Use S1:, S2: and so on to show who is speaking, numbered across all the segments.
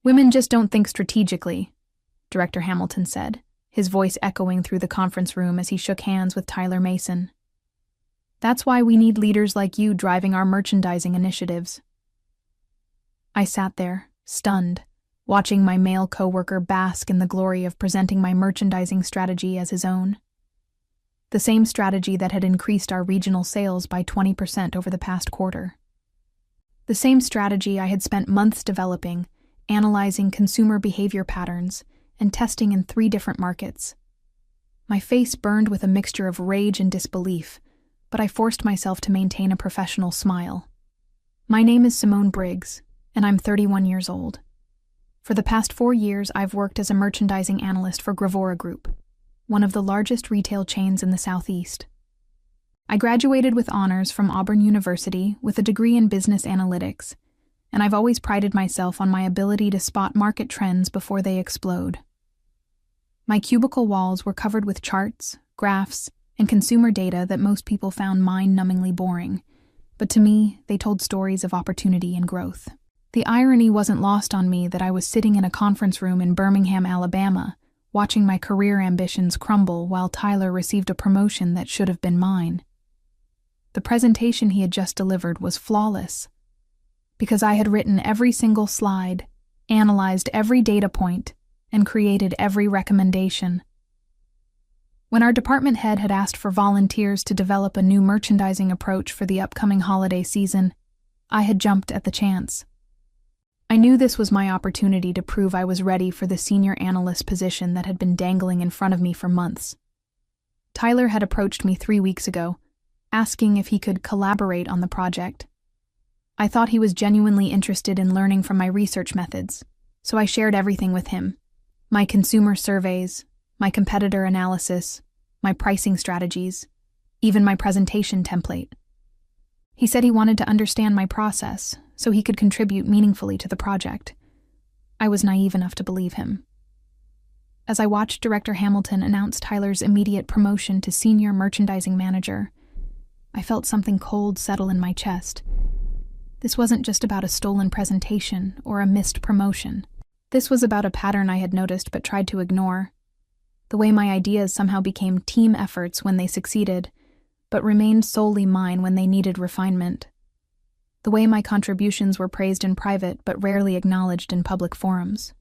S1: Women just don't think strategically, Director Hamilton said, his voice echoing through the conference room as he shook hands with Tyler Mason. That's why we need leaders like you driving our merchandising initiatives. I sat there, stunned, watching my male coworker bask in the glory of presenting my merchandising strategy as his own. The same strategy that had increased our regional sales by 20% over the past quarter. The same strategy I had spent months developing, analyzing consumer behavior patterns, and testing in 3 different markets. My face burned with a mixture of rage and disbelief, but I forced myself to maintain a professional smile. My name is Simone Briggs, and I'm 31 years old. For the past 4 years, I've worked as a merchandising analyst for Gravora Group, one of the largest retail chains in the Southeast. I graduated with honors from Auburn University with a degree in business analytics, and I've always prided myself on my ability to spot market trends before they explode. My cubicle walls were covered with charts, graphs, and consumer data that most people found mind-numbingly boring, but to me, they told stories of opportunity and growth. The irony wasn't lost on me that I was sitting in a conference room in Birmingham, Alabama, watching my career ambitions crumble while Tyler received a promotion that should have been mine. The presentation he had just delivered was flawless, because I had written every single slide, analyzed every data point, and created every recommendation. When our department head had asked for volunteers to develop a new merchandising approach for the upcoming holiday season, I had jumped at the chance. I knew this was my opportunity to prove I was ready for the senior analyst position that had been dangling in front of me for months. Tyler had approached me 3 weeks ago, asking if he could collaborate on the project. I thought he was genuinely interested in learning from my research methods, so I shared everything with him: my consumer surveys, my competitor analysis, my pricing strategies, even my presentation template. He said he wanted to understand my process so he could contribute meaningfully to the project. I was naive enough to believe him. As I watched Director Hamilton announce Tyler's immediate promotion to Senior Merchandising Manager, I felt something cold settle in my chest. This wasn't just about a stolen presentation or a missed promotion. This was about a pattern I had noticed but tried to ignore. The way my ideas somehow became team efforts when they succeeded, but remained solely mine when they needed refinement. The way my contributions were praised in private but rarely acknowledged in public forums.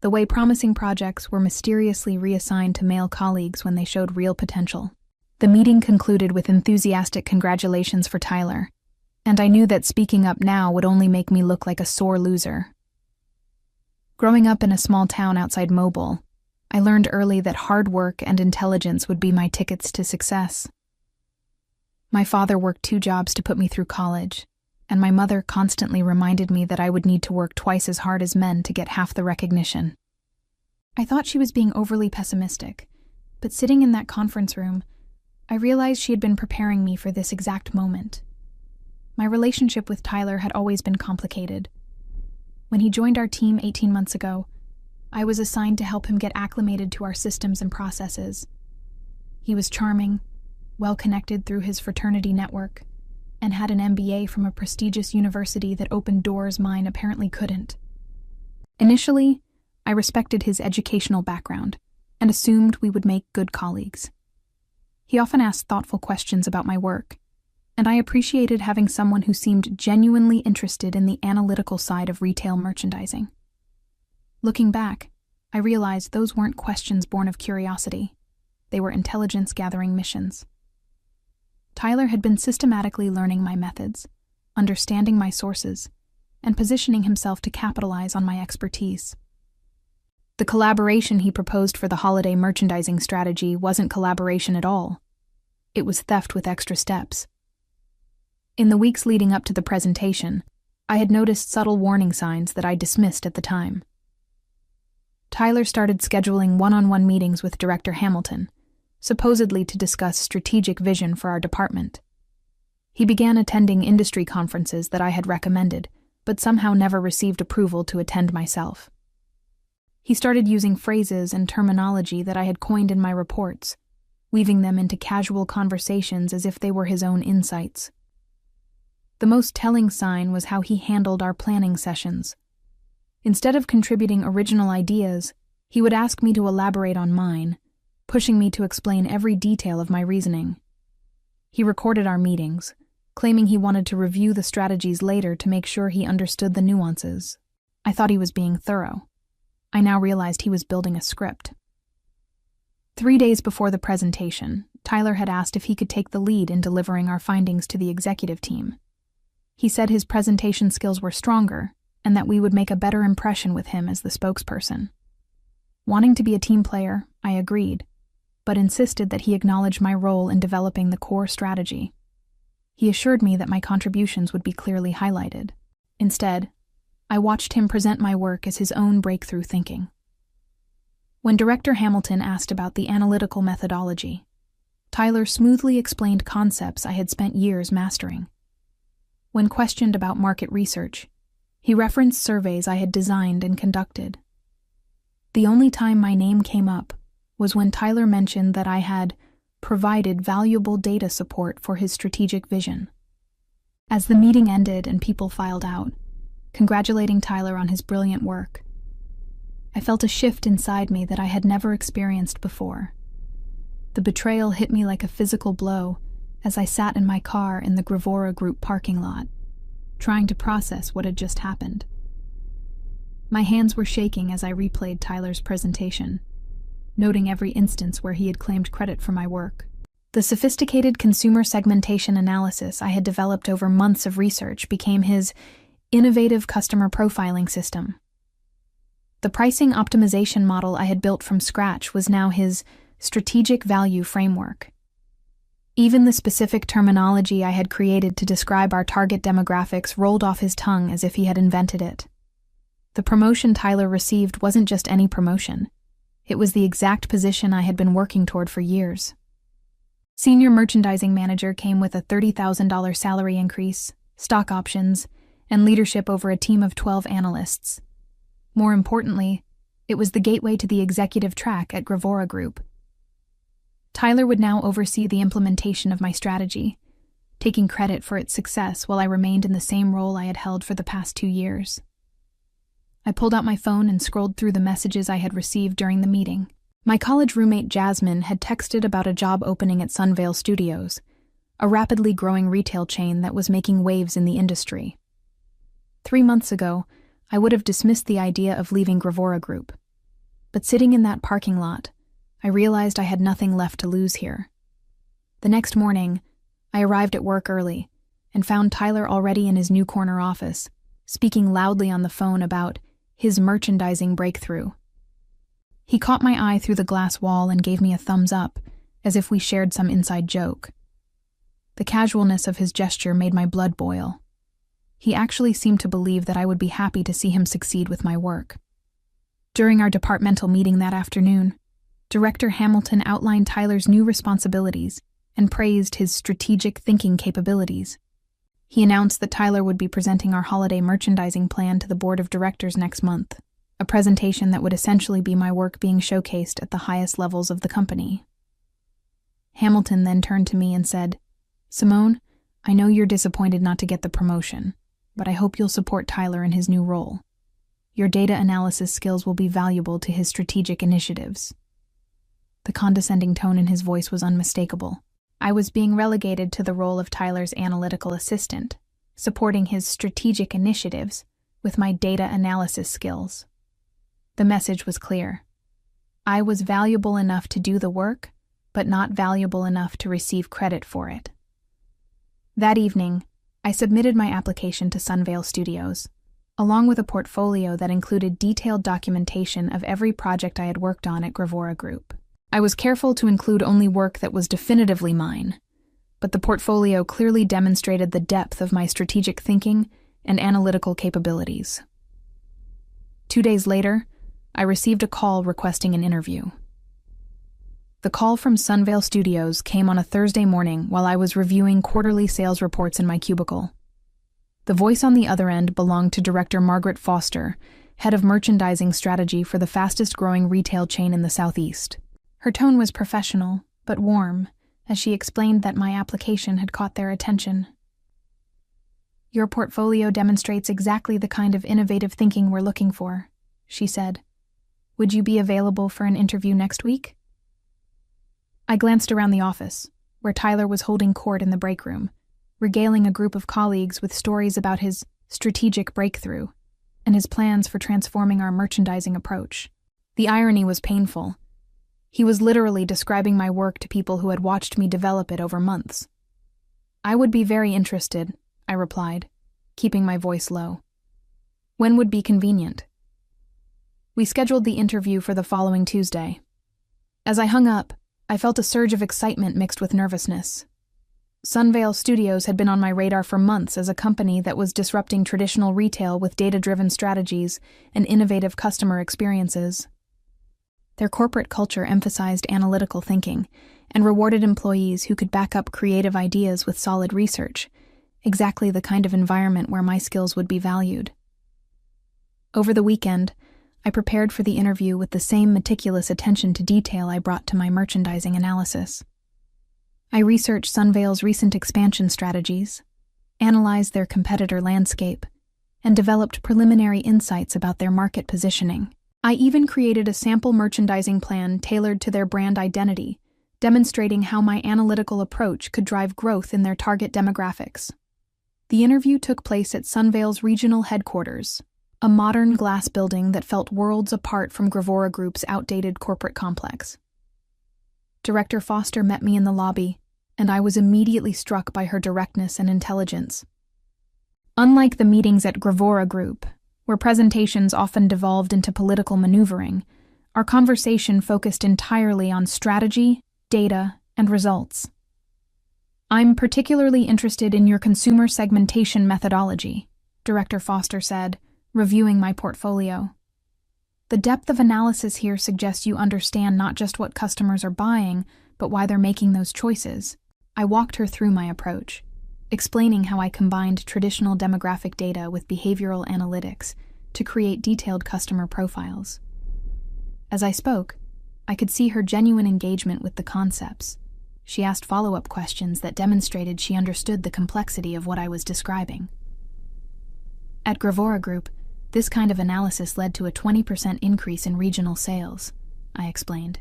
S1: The way promising projects were mysteriously reassigned to male colleagues when they showed real potential. The meeting concluded with enthusiastic congratulations for Tyler, and I knew that speaking up now would only make me look like a sore loser. Growing up in a small town outside Mobile, I learned early that hard work and intelligence would be my tickets to success. My father worked 2 jobs to put me through college, and my mother constantly reminded me that I would need to work twice as hard as men to get half the recognition. I thought she was being overly pessimistic, but sitting in that conference room, I realized she had been preparing me for this exact moment. My relationship with Tyler had always been complicated. When he joined our team 18 months ago, I was assigned to help him get acclimated to our systems and processes. He was charming, well-connected through his fraternity network, and had an MBA from a prestigious university that opened doors mine apparently couldn't. Initially, I respected his educational background and assumed we would make good colleagues. He often asked thoughtful questions about my work, and I appreciated having someone who seemed genuinely interested in the analytical side of retail merchandising. Looking back, I realized those weren't questions born of curiosity. They were intelligence-gathering missions. Tyler had been systematically learning my methods, understanding my sources, and positioning himself to capitalize on my expertise. The collaboration he proposed for the holiday merchandising strategy wasn't collaboration at all. It was theft with extra steps. In the weeks leading up to the presentation, I had noticed subtle warning signs that I dismissed at the time. Tyler started scheduling one-on-one meetings with Director Hamilton, supposedly to discuss strategic vision for our department. He began attending industry conferences that I had recommended, but somehow never received approval to attend myself. He started using phrases and terminology that I had coined in my reports, weaving them into casual conversations as if they were his own insights. The most telling sign was how he handled our planning sessions. Instead of contributing original ideas, he would ask me to elaborate on mine, pushing me to explain every detail of my reasoning. He recorded our meetings, claiming he wanted to review the strategies later to make sure he understood the nuances. I thought he was being thorough. I now realized he was building a script. 3 days before the presentation, Tyler had asked if he could take the lead in delivering our findings to the executive team. He said his presentation skills were stronger and that we would make a better impression with him as the spokesperson. Wanting to be a team player, I agreed, but insisted that he acknowledge my role in developing the core strategy. He assured me that my contributions would be clearly highlighted. Instead, I watched him present my work as his own breakthrough thinking. When Director Hamilton asked about the analytical methodology, Tyler smoothly explained concepts I had spent years mastering. When questioned about market research, he referenced surveys I had designed and conducted. The only time my name came up was when Tyler mentioned that I had provided valuable data support for his strategic vision. As the meeting ended and people filed out, congratulating Tyler on his brilliant work, I felt a shift inside me that I had never experienced before. The betrayal hit me like a physical blow as I sat in my car in the Gravora Group parking lot, trying to process what had just happened. My hands were shaking as I replayed Tyler's presentation, noting every instance where he had claimed credit for my work. The sophisticated consumer segmentation analysis I had developed over months of research became his innovative customer profiling system. The pricing optimization model I had built from scratch was now his strategic value framework. Even the specific terminology I had created to describe our target demographics rolled off his tongue as if he had invented it. The promotion Tyler received wasn't just any promotion. It was the exact position I had been working toward for years. Senior Merchandising Manager came with a $30,000 salary increase, stock options, and leadership over a team of 12 analysts. More importantly, it was the gateway to the executive track at Gravora Group. Tyler would now oversee the implementation of my strategy, taking credit for its success while I remained in the same role I had held for the past 2 years. I pulled out my phone and scrolled through the messages I had received during the meeting. My college roommate Jasmine had texted about a job opening at Sunvale Studios, a rapidly growing retail chain that was making waves in the industry. 3 months ago, I would have dismissed the idea of leaving Gravora Group. But sitting in that parking lot, I realized I had nothing left to lose here. The next morning, I arrived at work early and found Tyler already in his new corner office, speaking loudly on the phone about his merchandising breakthrough. He caught my eye through the glass wall and gave me a thumbs up, as if we shared some inside joke. The casualness of his gesture made my blood boil. He actually seemed to believe that I would be happy to see him succeed with my work. During our departmental meeting that afternoon, Director Hamilton outlined Tyler's new responsibilities and praised his strategic thinking capabilities. He announced that Tyler would be presenting our holiday merchandising plan to the board of directors next month, a presentation that would essentially be my work being showcased at the highest levels of the company. Hamilton then turned to me and said, "Simone, I know you're disappointed not to get the promotion, but I hope you'll support Tyler in his new role. Your data analysis skills will be valuable to his strategic initiatives." The condescending tone in his voice was unmistakable. I was being relegated to the role of Tyler's analytical assistant, supporting his strategic initiatives with my data analysis skills. The message was clear. I was valuable enough to do the work, but not valuable enough to receive credit for it. That evening, I submitted my application to Sunvale Studios, along with a portfolio that included detailed documentation of every project I had worked on at Gravora Group. I was careful to include only work that was definitively mine, but the portfolio clearly demonstrated the depth of my strategic thinking and analytical capabilities. 2 days later, I received a call requesting an interview. The call from Sunvale Studios came on a Thursday morning while I was reviewing quarterly sales reports in my cubicle. The voice on the other end belonged to Director Margaret Foster, head of merchandising strategy for the fastest-growing retail chain in the Southeast. Her tone was professional, but warm, as she explained that my application had caught their attention. Your portfolio demonstrates exactly the kind of innovative thinking we're looking for, she said. Would you be available for an interview next week? I glanced around the office, where Tyler was holding court in the break room, regaling a group of colleagues with stories about his strategic breakthrough and his plans for transforming our merchandising approach. The irony was painful. He was literally describing my work to people who had watched me develop it over months. I would be very interested, I replied, keeping my voice low. When would be convenient? We scheduled the interview for the following Tuesday. As I hung up, I felt a surge of excitement mixed with nervousness. Sunvale Studios had been on my radar for months as a company that was disrupting traditional retail with data-driven strategies and innovative customer experiences. Their corporate culture emphasized analytical thinking and rewarded employees who could back up creative ideas with solid research, exactly the kind of environment where my skills would be valued. Over the weekend, I prepared for the interview with the same meticulous attention to detail I brought to my merchandising analysis. I researched Sunvale's recent expansion strategies, analyzed their competitor landscape, and developed preliminary insights about their market positioning. I even created a sample merchandising plan tailored to their brand identity, demonstrating how my analytical approach could drive growth in their target demographics. The interview took place at Sunvale's regional headquarters, a modern glass building that felt worlds apart from Gravora Group's outdated corporate complex. Director Foster met me in the lobby, and I was immediately struck by her directness and intelligence. Unlike the meetings at Gravora Group, where presentations often devolved into political maneuvering, our conversation focused entirely on strategy, data, and results. I'm particularly interested in your consumer segmentation methodology, Director Foster said, reviewing my portfolio. The depth of analysis here suggests you understand not just what customers are buying, but why they're making those choices. I walked her through my approach, explaining how I combined traditional demographic data with behavioral analytics to create detailed customer profiles. As I spoke, I could see her genuine engagement with the concepts. She asked follow-up questions that demonstrated she understood the complexity of what I was describing. At Gravora Group, this kind of analysis led to a 20% increase in regional sales, I explained.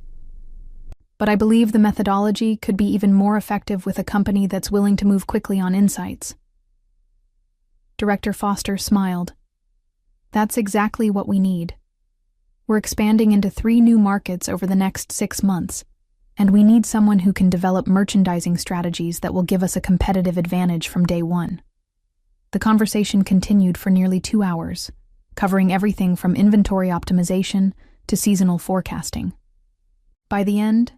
S1: But I believe the methodology could be even more effective with a company that's willing to move quickly on insights. Director Foster smiled. That's exactly what we need. We're expanding into 3 new markets over the next 6 months, and we need someone who can develop merchandising strategies that will give us a competitive advantage from day one. The conversation continued for nearly 2 hours, covering everything from inventory optimization to seasonal forecasting. By the end,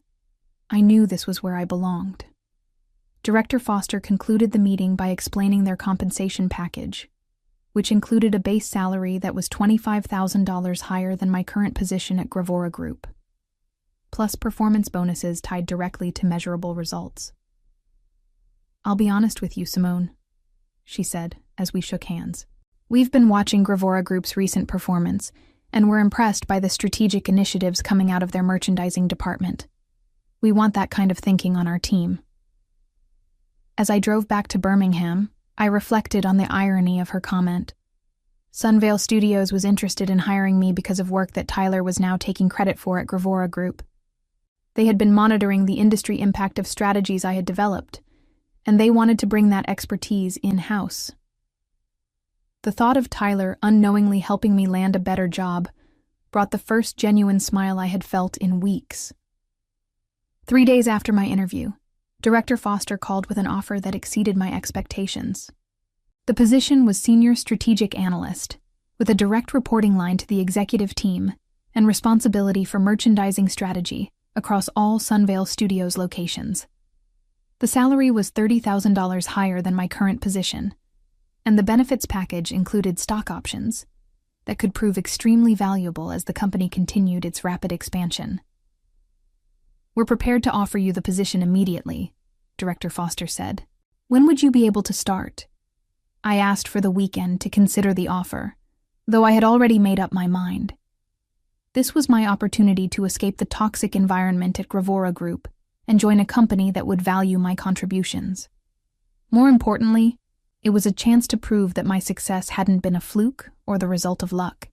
S1: I knew this was where I belonged. Director Foster concluded the meeting by explaining their compensation package, which included a base salary that was $25,000 higher than my current position at Gravora Group, plus performance bonuses tied directly to measurable results. I'll be honest with you, Simone, she said as we shook hands. We've been watching Gravora Group's recent performance, and we're impressed by the strategic initiatives coming out of their merchandising department. We want that kind of thinking on our team. As I drove back to Birmingham, I reflected on the irony of her comment. Sunvale Studios was interested in hiring me because of work that Tyler was now taking credit for at Gravora Group. They had been monitoring the industry impact of strategies I had developed, and they wanted to bring that expertise in-house. The thought of Tyler unknowingly helping me land a better job brought the first genuine smile I had felt in weeks. 3 days after my interview, Director Foster called with an offer that exceeded my expectations. The position was Senior Strategic Analyst, with a direct reporting line to the executive team and responsibility for merchandising strategy across all Sunvale Studios locations. The salary was $30,000 higher than my current position, and the benefits package included stock options that could prove extremely valuable as the company continued its rapid expansion. We're prepared to offer you the position immediately, Director Foster said. When would you be able to start? I asked for the weekend to consider the offer, though I had already made up my mind. This was my opportunity to escape the toxic environment at Gravora Group and join a company that would value my contributions. More importantly, It was a chance to prove that my success hadn't been a fluke or the result of luck.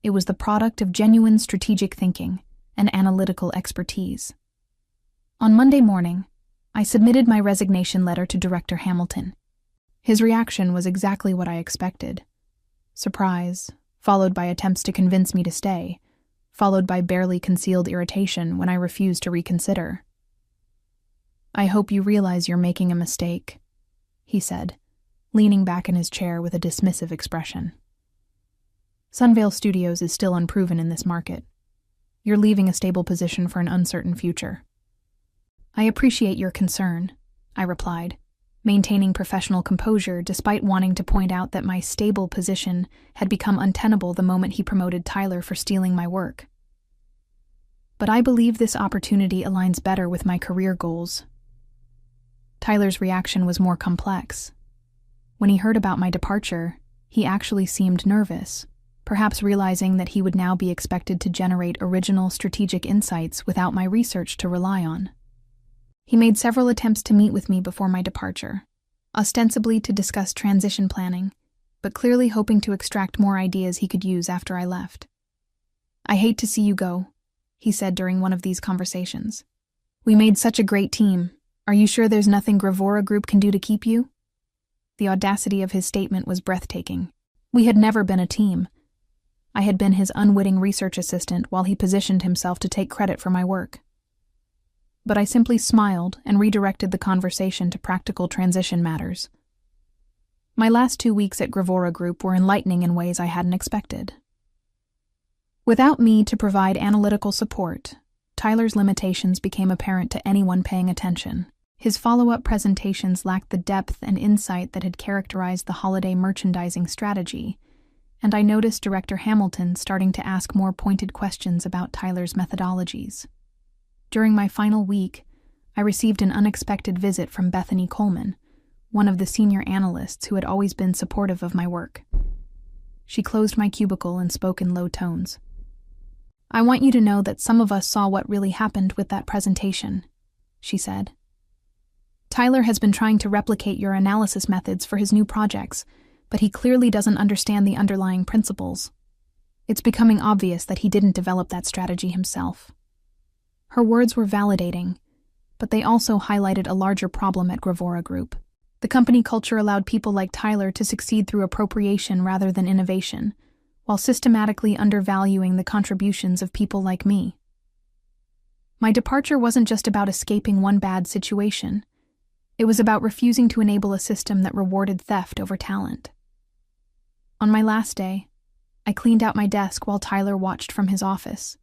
S1: It was the product of genuine strategic thinking and analytical expertise. On Monday morning, I submitted my resignation letter to Director Hamilton. His reaction was exactly what I expected. Surprise, followed by attempts to convince me to stay, followed by barely concealed irritation when I refused to reconsider. "I hope you realize you're making a mistake," he said, leaning back in his chair with a dismissive expression. "Sunvale Studios is still unproven in this market. You're leaving a stable position for an uncertain future." "I appreciate your concern," I replied, maintaining professional composure despite wanting to point out that my stable position had become untenable the moment he promoted Tyler for stealing my work. "But I believe this opportunity aligns better with my career goals." Tyler's reaction was more complex. When he heard about my departure, he actually seemed nervous, perhaps realizing that he would now be expected to generate original strategic insights without my research to rely on. He made several attempts to meet with me before my departure, ostensibly to discuss transition planning, but clearly hoping to extract more ideas he could use after I left. "I hate to see you go," he said during one of these conversations. "We made such a great team. Are you sure there's nothing Gravora Group can do to keep you?" The audacity of his statement was breathtaking. We had never been a team. I had been his unwitting research assistant while he positioned himself to take credit for my work. But I simply smiled and redirected the conversation to practical transition matters. My last 2 weeks at Gravora Group were enlightening in ways I hadn't expected. Without me to provide analytical support, Tyler's limitations became apparent to anyone paying attention. His follow-up presentations lacked the depth and insight that had characterized the holiday merchandising strategy, and I noticed Director Hamilton starting to ask more pointed questions about Tyler's methodologies. During my final week, I received an unexpected visit from Bethany Coleman, one of the senior analysts who had always been supportive of my work. She closed my cubicle and spoke in low tones. "I want you to know that some of us saw what really happened with that presentation," she said. "Tyler has been trying to replicate your analysis methods for his new projects, but he clearly doesn't understand the underlying principles. It's becoming obvious that he didn't develop that strategy himself." Her words were validating, but they also highlighted a larger problem at Gravora Group. The company culture allowed people like Tyler to succeed through appropriation rather than innovation, while systematically undervaluing the contributions of people like me. My departure wasn't just about escaping one bad situation. It was about refusing to enable a system that rewarded theft over talent. On my last day, I cleaned out my desk while Tyler watched from his office,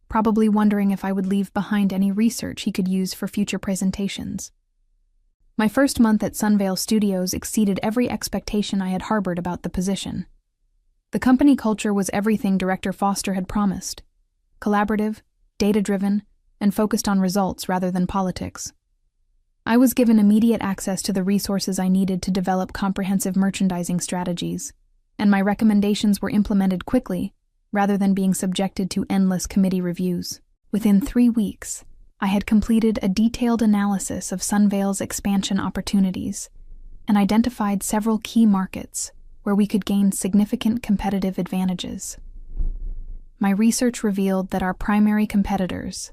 S1: probably wondering if I would leave behind any research he could use for future presentations. My first month at Sunvale Studios exceeded every expectation I had harbored about the position. The company culture was everything Director Foster had promised: collaborative, data-driven, and focused on results rather than politics. I was given immediate access to the resources I needed to develop comprehensive merchandising strategies, and my recommendations were implemented quickly, rather than being subjected to endless committee reviews. Within 3 weeks, I had completed a detailed analysis of Sunvale's expansion opportunities and identified several key markets where we could gain significant competitive advantages. My research revealed that our primary competitors,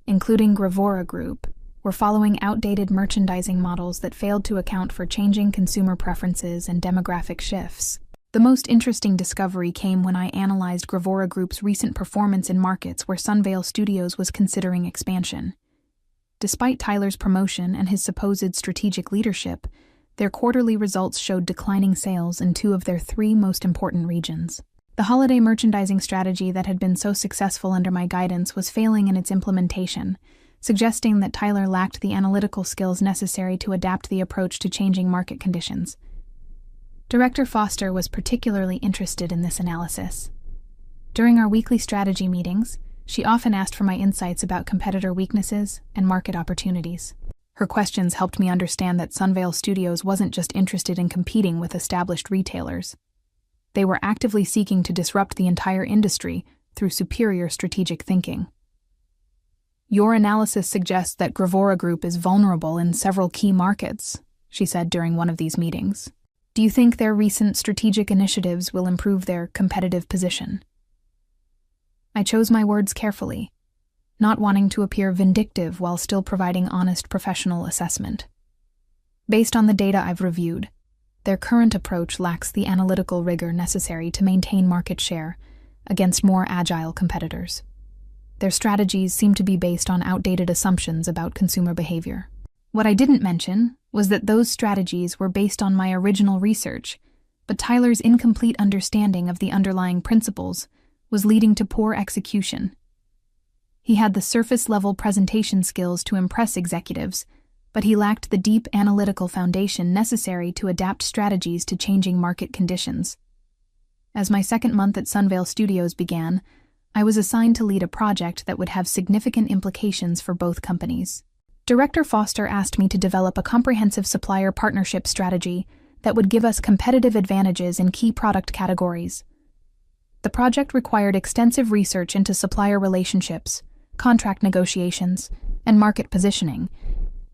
S1: including Gravora Group, were following outdated merchandising models that failed to account for changing consumer preferences and demographic shifts. The most interesting discovery came when I analyzed Gravora Group's recent performance in markets where Sunvale Studios was considering expansion. Despite Tyler's promotion and his supposed strategic leadership, their quarterly results showed declining sales in 2 of their 3 most important regions. The holiday merchandising strategy that had been so successful under my guidance was failing in its implementation, suggesting that Tyler lacked the analytical skills necessary to adapt the approach to changing market conditions. Director Foster was particularly interested in this analysis. During our weekly strategy meetings, she often asked for my insights about competitor weaknesses and market opportunities. Her questions helped me understand that Sunvale Studios wasn't just interested in competing with established retailers. They were actively seeking to disrupt the entire industry through superior strategic thinking. "Your analysis suggests that Gravora Group is vulnerable in several key markets," she said during one of these meetings. Do you think their recent strategic initiatives will improve their competitive position? I chose my words carefully, not wanting to appear vindictive while still providing honest professional assessment. Based on the data I've reviewed, their current approach lacks the analytical rigor necessary to maintain market share against more agile competitors. Their strategies seem to be based on outdated assumptions about consumer behavior. What I didn't mention was that those strategies were based on my original research, but Tyler's incomplete understanding of the underlying principles was leading to poor execution. He had the surface-level presentation skills to impress executives, but he lacked the deep analytical foundation necessary to adapt strategies to changing market conditions. As my second month at Sunvale Studios began, I was assigned to lead a project that would have significant implications for both companies. Director Foster asked me to develop a comprehensive supplier partnership strategy that would give us competitive advantages in key product categories. The project required extensive research into supplier relationships, contract negotiations, and market positioning,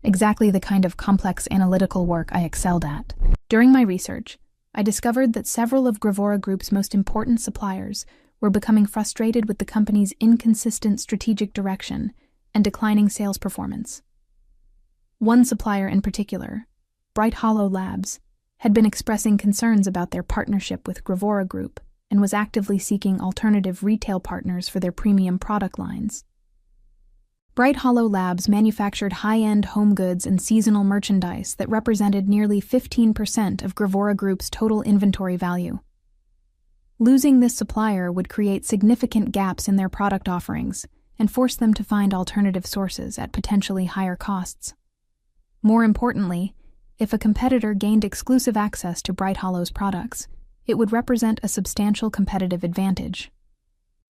S1: exactly the kind of complex analytical work I excelled at. During my research, I discovered that several of Gravora Group's most important suppliers were becoming frustrated with the company's inconsistent strategic direction and declining sales performance. One supplier in particular, Bright Hollow Labs, had been expressing concerns about their partnership with Gravora Group and was actively seeking alternative retail partners for their premium product lines. Bright Hollow Labs manufactured high-end home goods and seasonal merchandise that represented nearly 15% of Gravora Group's total inventory value. Losing this supplier would create significant gaps in their product offerings and force them to find alternative sources at potentially higher costs. More importantly, if a competitor gained exclusive access to Bright Hollow's products, it would represent a substantial competitive advantage.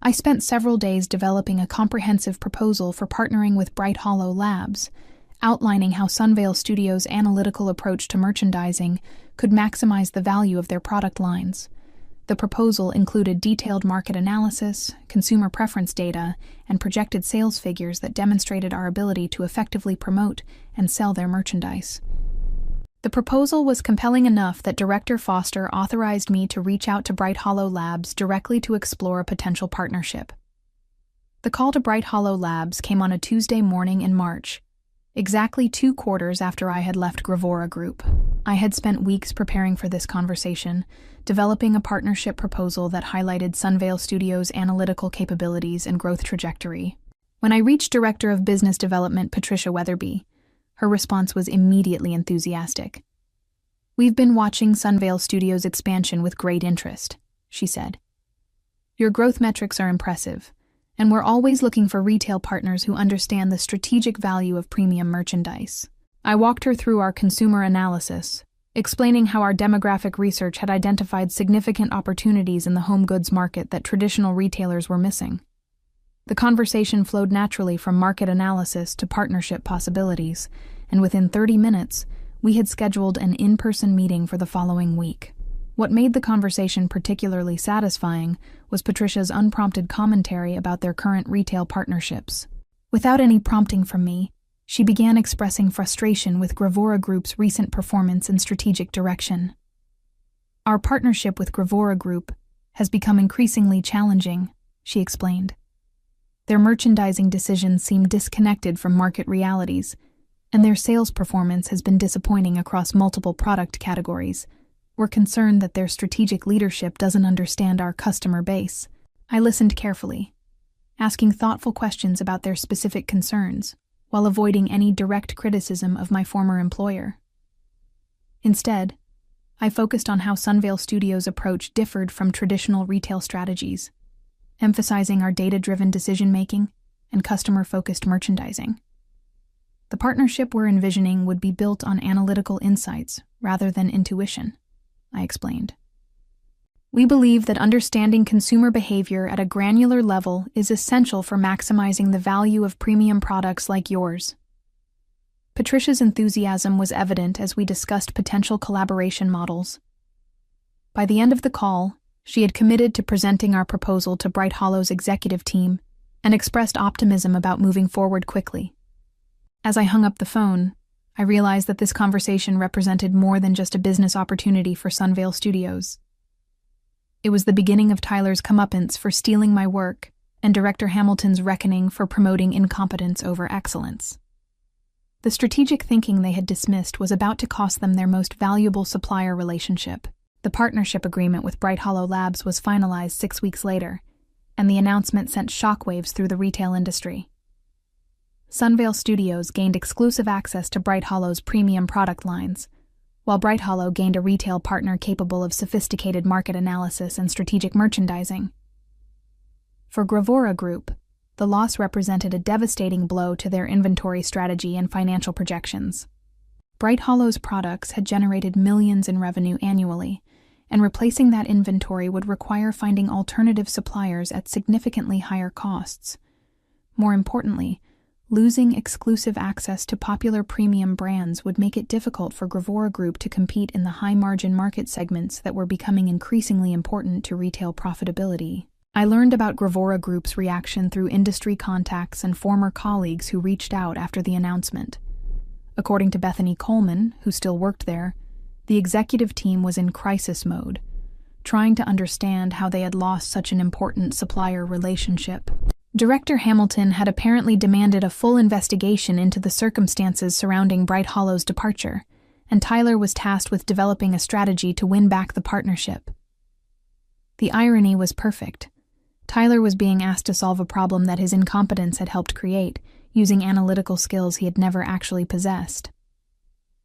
S1: I spent several days developing a comprehensive proposal for partnering with Bright Hollow Labs, outlining how Sunvale Studios' analytical approach to merchandising could maximize the value of their product lines. The proposal included detailed market analysis, consumer preference data, and projected sales figures that demonstrated our ability to effectively promote and sell their merchandise. The proposal was compelling enough that Director Foster authorized me to reach out to Bright Hollow Labs directly to explore a potential partnership. The call to Bright Hollow Labs came on a Tuesday morning in March, exactly 2 quarters after I had left Gravora Group. I had spent weeks preparing for this conversation, developing a partnership proposal that highlighted Sunvale Studios' analytical capabilities and growth trajectory. When I reached Director of Business Development Patricia Weatherby, her response was immediately enthusiastic. "We've been watching Sunvale Studios' expansion with great interest," she said. "Your growth metrics are impressive, and we're always looking for retail partners who understand the strategic value of premium merchandise." I walked her through our consumer analysis, explaining how our demographic research had identified significant opportunities in the home goods market that traditional retailers were missing. The conversation flowed naturally from market analysis to partnership possibilities, and within 30 minutes, we had scheduled an in-person meeting for the following week. What made the conversation particularly satisfying was Patricia's unprompted commentary about their current retail partnerships. Without any prompting from me, she began expressing frustration with Gravora Group's recent performance and strategic direction. "Our partnership with Gravora Group has become increasingly challenging," she explained. "Their merchandising decisions seem disconnected from market realities, and their sales performance has been disappointing across multiple product categories. We're concerned that their strategic leadership doesn't understand our customer base." I listened carefully, asking thoughtful questions about their specific concerns, while avoiding any direct criticism of my former employer. Instead, I focused on how Sunvale Studios' approach differed from traditional retail strategies, emphasizing our data-driven decision-making and customer-focused merchandising. The partnership we're envisioning would be built on analytical insights rather than intuition, I explained. "We believe that understanding consumer behavior at a granular level is essential for maximizing the value of premium products like yours." Patricia's enthusiasm was evident as we discussed potential collaboration models. By the end of the call, she had committed to presenting our proposal to Bright Hollow's executive team and expressed optimism about moving forward quickly. As I hung up the phone, I realized that this conversation represented more than just a business opportunity for Sunvale Studios. It was the beginning of Tyler's comeuppance for stealing my work and Director Hamilton's reckoning for promoting incompetence over excellence. The strategic thinking they had dismissed was about to cost them their most valuable supplier relationship. The partnership agreement with Bright Hollow Labs was finalized 6 weeks later, and the announcement sent shockwaves through the retail industry. Sunvale Studios gained exclusive access to Bright Hollow's premium product lines, while Bright Hollow gained a retail partner capable of sophisticated market analysis and strategic merchandising. For Gravora Group, the loss represented a devastating blow to their inventory strategy and financial projections. Bright Hollow's products had generated millions in revenue annually, and replacing that inventory would require finding alternative suppliers at significantly higher costs. More importantly, losing exclusive access to popular premium brands would make it difficult for Gravora Group to compete in the high-margin market segments that were becoming increasingly important to retail profitability. I learned about Gravora Group's reaction through industry contacts and former colleagues who reached out after the announcement. According to Bethany Coleman, who still worked there, the executive team was in crisis mode, trying to understand how they had lost such an important supplier relationship. Director Hamilton had apparently demanded a full investigation into the circumstances surrounding Bright Hollow's departure, and Tyler was tasked with developing a strategy to win back the partnership. The irony was perfect. Tyler was being asked to solve a problem that his incompetence had helped create, using analytical skills he had never actually possessed.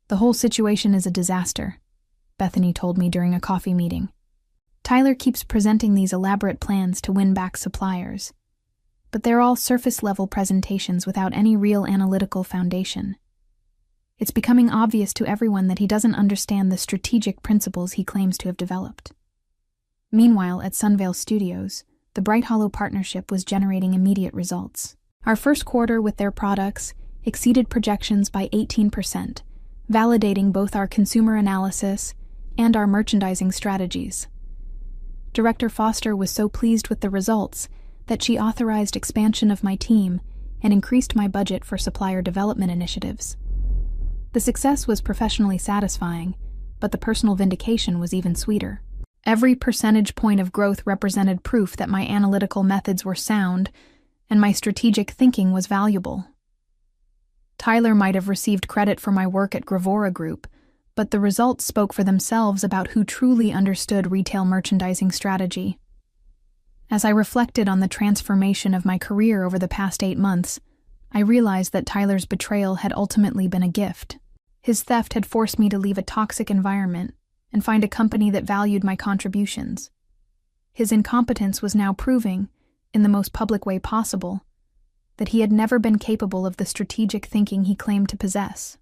S1: "The whole situation is a disaster," Bethany told me during a coffee meeting. "Tyler keeps presenting these elaborate plans to win back suppliers, but they're all surface-level presentations without any real analytical foundation. It's becoming obvious to everyone that he doesn't understand the strategic principles he claims to have developed." Meanwhile, at Sunvale Studios, the Bright Hollow partnership was generating immediate results. Our first quarter with their products exceeded projections by 18%, validating both our consumer analysis and our merchandising strategies. Director Foster was so pleased with the results that she authorized expansion of my team and increased my budget for supplier development initiatives. The success was professionally satisfying, but the personal vindication was even sweeter. Every percentage point of growth represented proof that my analytical methods were sound and my strategic thinking was valuable. Tyler might have received credit for my work at Gravora Group, but the results spoke for themselves about who truly understood retail merchandising strategy. As I reflected on the transformation of my career over the past 8 months, I realized that Tyler's betrayal had ultimately been a gift. His theft had forced me to leave a toxic environment and find a company that valued my contributions. His incompetence was now proving, in the most public way possible, that he had never been capable of the strategic thinking he claimed to possess.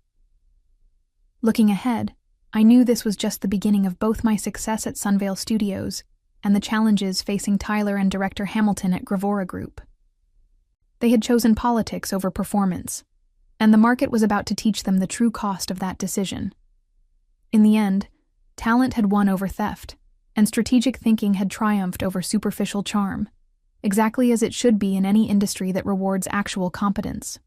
S1: Looking ahead, I knew this was just the beginning of both my success at Sunvale Studios and the challenges facing Tyler and Director Hamilton at Gravora Group. They had chosen politics over performance, and the market was about to teach them the true cost of that decision. In the end, talent had won over theft, and strategic thinking had triumphed over superficial charm, exactly as it should be in any industry that rewards actual competence.